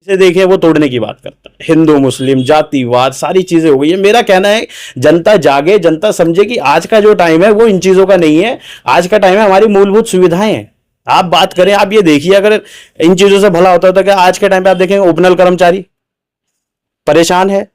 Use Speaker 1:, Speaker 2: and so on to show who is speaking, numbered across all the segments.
Speaker 1: से देखे वो तोड़ने की बात करता है। हिंदू मुस्लिम जातिवाद सारी चीजें हो गई है। मेरा कहना है जनता जागे, जनता समझे कि आज का जो टाइम है वो इन चीजों का नहीं है। आज का टाइम है हमारी मूलभूत सुविधाएं हैं। आप बात करें, आप ये देखिए, अगर इन चीजों से भला होता है तो क्या आज के टाइम पे आप देखेंगे ओपनल कर्मचारी परेशान है,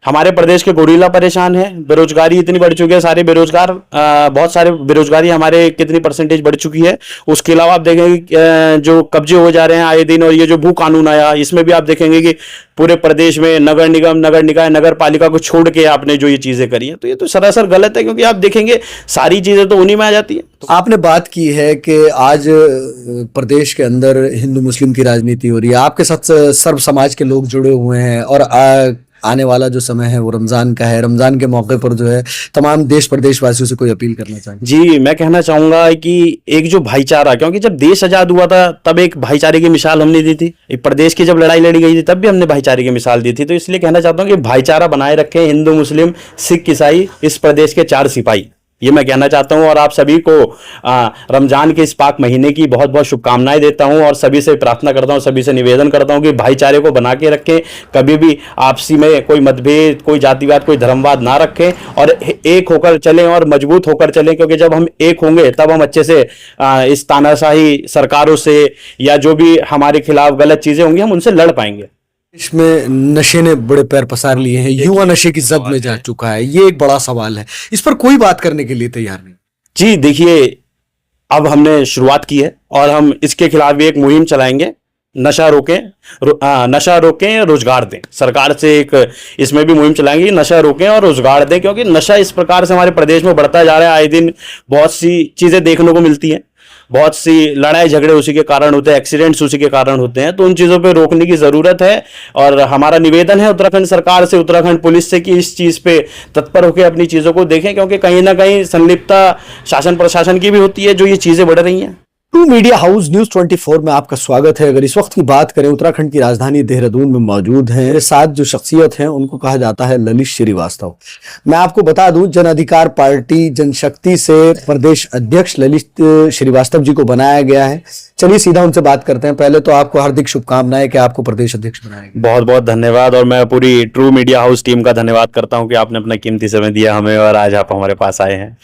Speaker 1: हमारे प्रदेश के गोरिल्ला परेशान है, बेरोजगारी इतनी बढ़ चुकी है, सारे बेरोजगार बहुत सारे बेरोजगारी हमारे कितनी परसेंटेज बढ़ चुकी है। उसके अलावा आप देखेंगे जो कब्जे हो जा रहे हैं आए दिन, और ये जो भू कानून आया इसमें भी आप देखेंगे कि पूरे प्रदेश में नगर निगम, नगर निकाय, नगर पालिका को छोड़ के आपने जो ये चीजें करी है, तो ये तो सरासर गलत है, क्योंकि आप देखेंगे सारी चीजें तो उन्हीं में आ जाती है।
Speaker 2: तो आपने बात की है कि आज प्रदेश के अंदर हिंदू मुस्लिम की राजनीति हो रही है, आपके साथ सर्व समाज के लोग जुड़े हुए हैं, और आने वाला जो समय है वो रमजान का है। रमजान के मौके पर जो है तमाम देश प्रदेश वासियों से कोई अपील करना चाहिए?
Speaker 1: जी, मैं कहना चाहूंगा कि एक जो भाईचारा, क्योंकि जब देश आजाद हुआ था तब एक भाईचारे की मिसाल हमने दी थी, एक प्रदेश की जब लड़ाई लड़ी गई थी तब भी हमने भाईचारे की मिसाल दी थी। तो इसलिए कहना चाहता हूं कि भाईचारा बनाए रखें, हिंदू मुस्लिम सिख ईसाई इस प्रदेश के चार सिपाही, ये मैं कहना चाहता हूं। और आप सभी को रमजान के इस पाक महीने की बहुत बहुत शुभकामनाएं देता हूं, और सभी से प्रार्थना करता हूं, सभी से निवेदन करता हूं कि भाईचारे को बना के रखें, कभी भी आपसी में कोई मतभेद, कोई जातिवाद, कोई धर्मवाद ना रखें, और एक होकर चलें और मजबूत होकर चलें, क्योंकि जब हम एक होंगे तब हम अच्छे से इस तानाशाही सरकारों से या जो भी हमारे खिलाफ गलत चीजें होंगी हम उनसे लड़ पाएंगे।
Speaker 2: इसमें नशे ने बड़े पैर पसार लिए हैं, युवा नशे की जद में जा चुका है, ये एक बड़ा सवाल है, इस पर कोई बात करने के लिए तैयार नहीं।
Speaker 1: जी देखिए, अब हमने शुरुआत की है और हम इसके खिलाफ भी एक मुहिम चलाएंगे, नशा रोकें, नशा रोकें, रोजगार दें। सरकार से एक इसमें भी मुहिम चलाएंगे, नशा रोकें और रोजगार दें, क्योंकि नशा इस प्रकार से हमारे प्रदेश में बढ़ता जा रहा है। आए दिन बहुत सी चीजें देखने को मिलती हैं, बहुत सी लड़ाई झगड़े उसी के कारण होते हैं, एक्सीडेंट्स उसी के कारण होते हैं। तो उन चीजों पे रोकने की जरूरत है, और हमारा निवेदन है उत्तराखंड सरकार से, उत्तराखंड पुलिस से, कि इस चीज पे तत्पर होकर अपनी चीजों को देखें, क्योंकि कहीं ना कहीं संलिप्तता शासन प्रशासन की भी होती है जो ये चीजें बढ़ रही हैं।
Speaker 2: ट्रू मीडिया हाउस न्यूज 24 में आपका स्वागत है। अगर इस वक्त की बात करें, उत्तराखंड की राजधानी देहरादून में मौजूद हैं। मेरे साथ जो शख्सियत हैं उनको कहा जाता है ललित श्रीवास्तव। मैं आपको बता दूं, जन अधिकार पार्टी जनशक्ति से प्रदेश अध्यक्ष ललित श्रीवास्तव जी को बनाया गया है। चलिए सीधा उनसे बात करते हैं। पहले तो आपको हार्दिक शुभकामनाएं कि आपको प्रदेश अध्यक्ष बनाया गया।
Speaker 1: बहुत बहुत धन्यवाद, और मैं पूरी ट्रू मीडिया हाउस टीम का धन्यवाद करता हूं कि आपने अपना कीमती समय दिया हमें और आज आप हमारे पास आए हैं।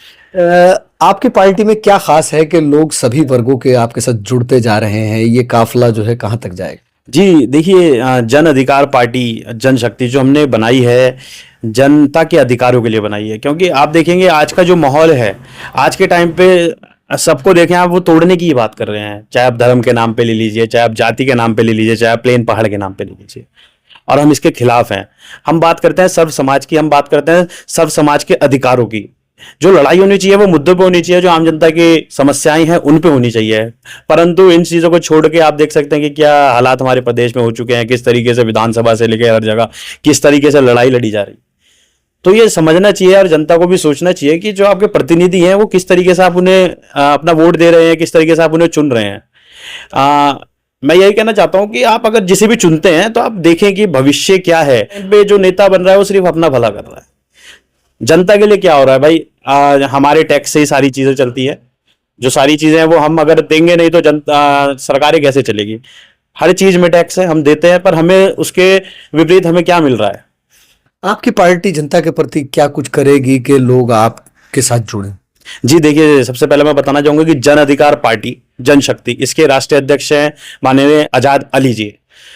Speaker 2: आपकी पार्टी में क्या खास है कि लोग सभी वर्गों के आपके साथ जुड़ते जा रहे हैं? ये काफिला जो है कहां तक जाएगा?
Speaker 1: जी देखिए, जन अधिकार पार्टी जनशक्ति जो हमने बनाई है, जनता के अधिकारों के लिए बनाई है, क्योंकि आप देखेंगे आज का जो माहौल है, आज के टाइम पे सबको देखें आप, वो तोड़ने की ही बात कर रहे हैं। चाहे आप धर्म के नाम पे ले लीजिए, चाहे आप जाति के नाम पे ले लीजिए, चाहे आप प्लेन पहाड़ के नाम पे ले लीजिए, और हम इसके खिलाफ हैं। हम बात करते हैं सर्व समाज की, हम बात करते हैं सर्व समाज के अधिकारों की। जो लड़ाई होनी चाहिए वो मुद्दों पे होनी चाहिए, जो आम जनता की समस्याएं हैं उन पे होनी चाहिए। परंतु इन चीजों को छोड़ के आप देख सकते हैं कि क्या हालात हमारे प्रदेश में हो चुके हैं, किस तरीके से विधानसभा से लेकर हर जगह किस तरीके से लड़ाई लड़ी जा रही। तो ये समझना चाहिए और जनता को भी सोचना चाहिए कि जो आपके प्रतिनिधि हैं वो किस तरीके से आप उन्हें अपना वोट दे रहे हैं, किस तरीके से आप उन्हें चुन रहे हैं। मैं यही कहना चाहता हूं कि आप अगर जिसे भी चुनते हैं तो आप देखें कि भविष्य क्या है। जो नेता बन रहा है वो सिर्फ अपना भला कर रहा है, जनता के लिए क्या हो रहा है भाई? हमारे टैक्स से ही सारी चीजें चलती है, जो सारी चीजें हैं वो हम अगर देंगे नहीं तो जनता सरकारें कैसे चलेगी? हर चीज में टैक्स है, हम देते हैं, पर हमें उसके विपरीत हमें क्या मिल रहा है?
Speaker 2: आपकी पार्टी जनता के प्रति क्या कुछ करेगी कि लोग आपके साथ जुड़े?
Speaker 1: जी देखिए, सबसे पहले मैं बताना चाहूंगा कि जन अधिकार पार्टी जनशक्ति, इसके राष्ट्रीय अध्यक्ष हैं माननीय आजाद अली जी,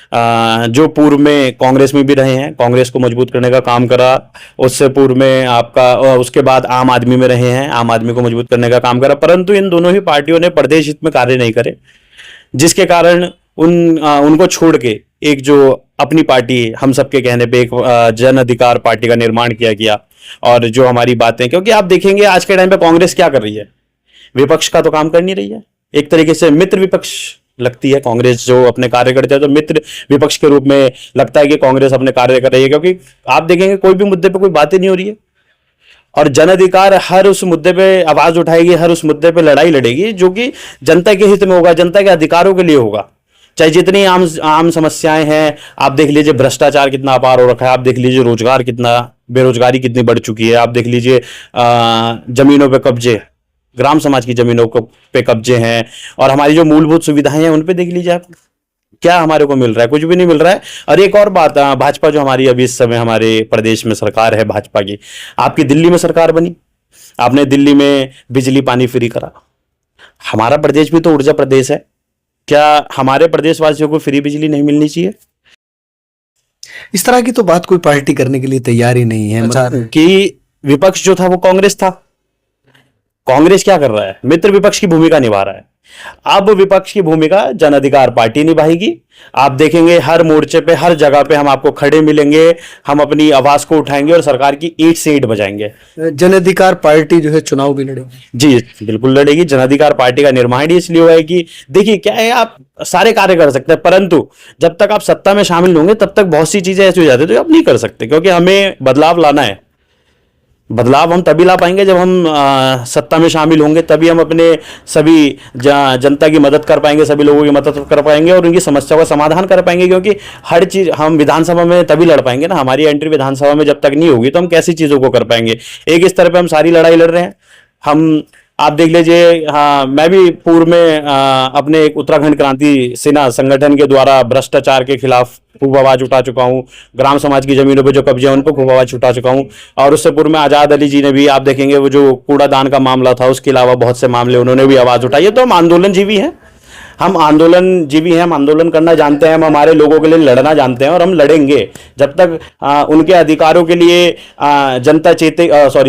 Speaker 1: जो पूर्व में कांग्रेस में भी रहे हैं, कांग्रेस को मजबूत करने का काम करा। उससे पूर्व में आपका उसके बाद आम आदमी में रहे हैं, आम आदमी को मजबूत करने का काम करा। परंतु इन दोनों ही पार्टियों ने प्रदेश हित में कार्य नहीं करे, जिसके कारण उनको छोड़ के एक जो अपनी पार्टी, हम सबके कहने पे एक जन अधिकार पार्टी का निर्माण किया गया। और जो हमारी बातें, क्योंकि आप देखेंगे आज के टाइम पे कांग्रेस क्या कर रही है, विपक्ष का तो काम कर नहीं रही है, एक तरीके से मित्र विपक्ष लगती है कांग्रेस। जो अपने कार्य करते हैं तो मित्र विपक्ष के रूप में लगता है कि कांग्रेस अपने कार्य कर रही है, क्योंकि आप देखेंगे कोई भी मुद्दे पे कोई बात ही नहीं हो रही है। और जन अधिकार हर उस मुद्दे पे आवाज उठाएगी, हर उस मुद्दे पे लड़ाई लड़ेगी जो कि जनता के हित में होगा, जनता के अधिकारों के लिए होगा। चाहे जितनी आम समस्याएं हैं, आप देख लीजिए भ्रष्टाचार कितना अपार हो रखा है, आप देख लीजिए रोजगार कितना, बेरोजगारी कितनी बढ़ चुकी है, आप देख लीजिए जमीनों पे कब्जे, ग्राम समाज की जमीनों पे कब्जे हैं, और हमारी जो मूलभूत सुविधाएं हैं उन पे देख लीजिए आप। क्या हमारे को मिल रहा है? कुछ भी नहीं मिल रहा है। और एक और बात, भाजपा जो हमारी अभी इस समय हमारे प्रदेश में सरकार है भाजपा की, आपकी दिल्ली में सरकार बनी, आपने दिल्ली में बिजली पानी फ्री करा। हमारा प्रदेश भी तो ऊर्जा प्रदेश है, क्या हमारे प्रदेशवासियों को फ्री बिजली नहीं मिलनी चाहिए?
Speaker 2: इस तरह की तो बात कोई पार्टी करने के लिए तैयार ही नहीं है।
Speaker 1: कि विपक्ष जो था वो कांग्रेस था। कांग्रेस क्या कर रहा है? मित्र विपक्ष की भूमिका निभा रहा है। अब विपक्ष की भूमिका जन अधिकार पार्टी निभाएगी। आप देखेंगे हर मोर्चे पे, हर जगह पे हम आपको खड़े मिलेंगे, हम अपनी आवाज को उठाएंगे और सरकार की ईंट से ईंट बजाएंगे।
Speaker 2: जन अधिकार पार्टी जो है चुनाव भी लड़ेगी।
Speaker 1: जी बिल्कुल लड़ेगी। जन अधिकार पार्टी का निर्माण ही इसलिए हुआ है कि देखिए क्या है, आप सारे कार्य कर सकते हैं, परंतु जब तक आप सत्ता में शामिल होंगे तब तक बहुत सी चीजें ऐसी हो जाती है जो आप नहीं कर सकते, क्योंकि हमें बदलाव लाना है। बदलाव हम तभी ला पाएंगे जब हम सत्ता में शामिल होंगे, तभी हम अपने सभी जनता की मदद कर पाएंगे, सभी लोगों की मदद कर पाएंगे और उनकी समस्या का समाधान कर पाएंगे। क्योंकि हर चीज हम विधानसभा में तभी लड़ पाएंगे ना, हमारी एंट्री विधानसभा में जब तक नहीं होगी तो हम कैसी चीजों को कर पाएंगे? एक स्तर पे हम सारी लड़ाई लड़ रहे हैं। हम आप देख लीजिए, हाँ मैं भी पूर्व में अपने एक उत्तराखंड क्रांति सेना संगठन के द्वारा भ्रष्टाचार के खिलाफ खूब आवाज उठा चुका हूँ। ग्राम समाज की जमीनों पे जो कब्जे हैं उन पर खूब आवाज उठा चुका हूँ। और उससे पूर्व में आजाद अली जी ने भी, आप देखेंगे वो जो कूड़ादान का मामला था, उसके अलावा बहुत से मामले उन्होंने भी आवाज उठाई है। तो हम आंदोलनजीवी हैं, हम आंदोलनजीवी हैं, हम आंदोलन करना जानते हैं, हम हमारे लोगों के लिए लड़ना जानते हैं और हम लड़ेंगे जब तक उनके अधिकारों के लिए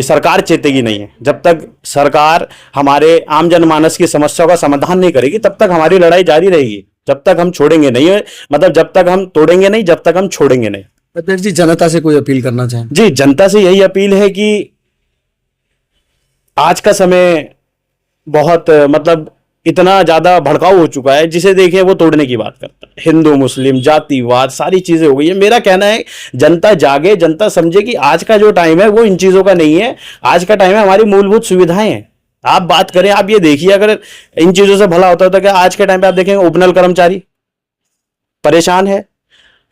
Speaker 1: सरकार चेतेगी नहीं है। जब तक सरकार हमारे आम जनमानस की समस्याओं का समाधान नहीं करेगी तब तक हमारी लड़ाई जारी रहेगी, जब तक हम छोड़ेंगे नहीं, मतलब जब तक हम तोड़ेंगे नहीं, जब तक हम छोड़ेंगे नहीं।
Speaker 2: अध्यक्ष जी, जनता से कोई अपील करना चाहें?
Speaker 1: जी, जनता से यही अपील है कि आज का समय बहुत मतलब इतना ज्यादा भड़काऊ हो चुका है, जिसे देखें वो तोड़ने की बात करता है। हिंदू मुस्लिम जातिवाद सारी चीजें हो गई है। मेरा कहना है जनता जागे, जनता समझे कि आज का जो टाइम है वो इन चीजों का नहीं है। आज का टाइम है हमारी मूलभूत सुविधाएं हैं। आप बात करें, आप ये देखिए, अगर इन चीजों से भला होता तो क्या आज के टाइम पे आप देखेंगे उपनल कर्मचारी परेशान है,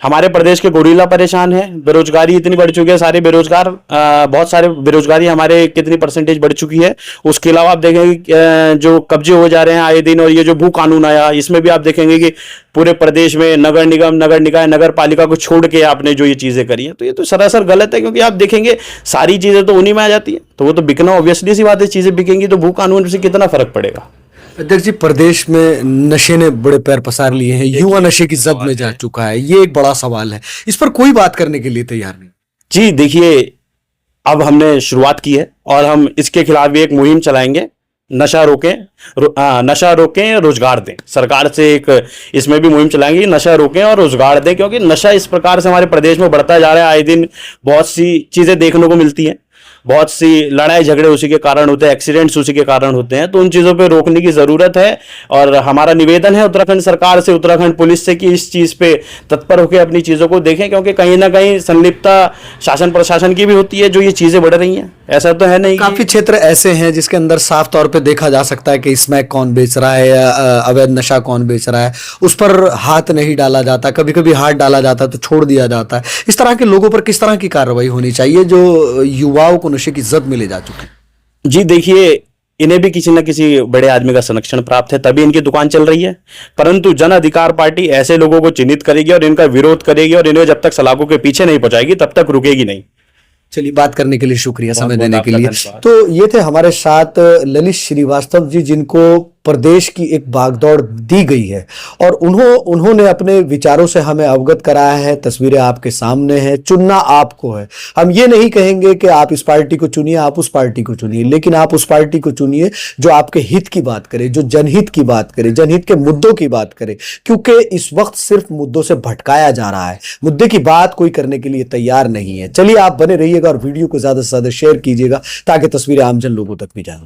Speaker 1: हमारे प्रदेश के गोरिल्ला परेशान है, बेरोजगारी इतनी बढ़ चुकी है, सारे बेरोजगार बहुत सारे बेरोजगारी हमारे कितनी परसेंटेज बढ़ चुकी है। उसके अलावा आप देखेंगे जो कब्जे हो जा रहे हैं आए दिन, और ये जो भू कानून आया इसमें भी आप देखेंगे कि पूरे प्रदेश में नगर निगम, नगर निकाय, नगर पालिका को छोड़ के आपने जो ये चीजें करी है, तो ये तो सरासर गलत है। क्योंकि आप देखेंगे सारी चीजें तो उन्हीं में आ जाती है, तो वो तो बिकना ऑब्वियसली सी बात है। चीजें बिकेंगी तो भू कानून से कितना फर्क पड़ेगा?
Speaker 2: अध्यक्ष जी, प्रदेश में नशे ने बड़े पैर पसार लिए हैं, युवा नशे की जद में जा चुका है, ये एक बड़ा सवाल है, इस पर कोई बात करने के लिए तैयार नहीं।
Speaker 1: जी देखिए, अब हमने शुरुआत की है और हम इसके खिलाफ भी एक मुहिम चलाएंगे। नशा रोकें रोजगार दें, सरकार से एक इसमें भी मुहिम चलाएंगे, नशा रोकें और रोजगार दें। क्योंकि नशा इस प्रकार से हमारे प्रदेश में बढ़ता जा रहा है, आए दिन बहुत सी चीजें देखने को मिलती हैं, बहुत सी लड़ाई झगड़े उसी के कारण होते हैं, एक्सीडेंट्स उसी के कारण होते हैं। तो उन चीज़ों पे रोकने की ज़रूरत है और हमारा निवेदन है उत्तराखंड सरकार से, उत्तराखंड पुलिस से कि इस चीज़ पे तत्पर होकर अपनी चीज़ों को देखें। क्योंकि कहीं ना कहीं संलिप्तता शासन प्रशासन की भी होती है, जो ये चीज़ें बढ़ रही हैं। ऐसा तो है नहीं,
Speaker 2: काफी क्षेत्र ऐसे हैं जिसके अंदर साफ तौर पे देखा जा सकता है कि स्मैक कौन बेच रहा है या अवैध नशा कौन बेच रहा है, उस पर हाथ नहीं डाला जाता, कभी कभी हाथ डाला जाता है तो छोड़ दिया जाता है। इस तरह के लोगों पर किस तरह की कार्रवाई होनी चाहिए जो युवाओं को नशे की जद में ले जा चुके?
Speaker 1: जी देखिए, इन्हें भी किसी न किसी बड़े आदमी का संरक्षण प्राप्त है, तभी इनकी दुकान चल रही है। परंतु जन अधिकार पार्टी ऐसे लोगों को चिन्हित करेगी और इनका विरोध करेगी और इन्हें जब तक सलाखों के पीछे नहीं पहुंचाएगी तब तक रुकेगी नहीं।
Speaker 2: चलिए, बात करने के लिए शुक्रिया, समय देने के लिए। तो ये थे हमारे साथ ललित श्रीवास्तव जी, जिनको प्रदेश की एक भागदौड़ दी गई है और उन्होंने अपने विचारों से हमें अवगत कराया है। तस्वीरें आपके सामने हैं, चुनना आपको है। हम ये नहीं कहेंगे कि आप इस पार्टी को चुनिए, आप उस पार्टी को चुनिए, लेकिन आप उस पार्टी को चुनिए जो आपके हित की बात करे, जो जनहित की बात करे, जनहित के मुद्दों की बात करे। क्योंकि इस वक्त सिर्फ मुद्दों से भटकाया जा रहा है, मुद्दे की बात कोई करने के लिए तैयार नहीं है। चलिए, आप बने रहिएगा और वीडियो को ज्यादा से ज्यादा शेयर कीजिएगा ताकि तस्वीरें आमजन लोगों तक भी जाएं।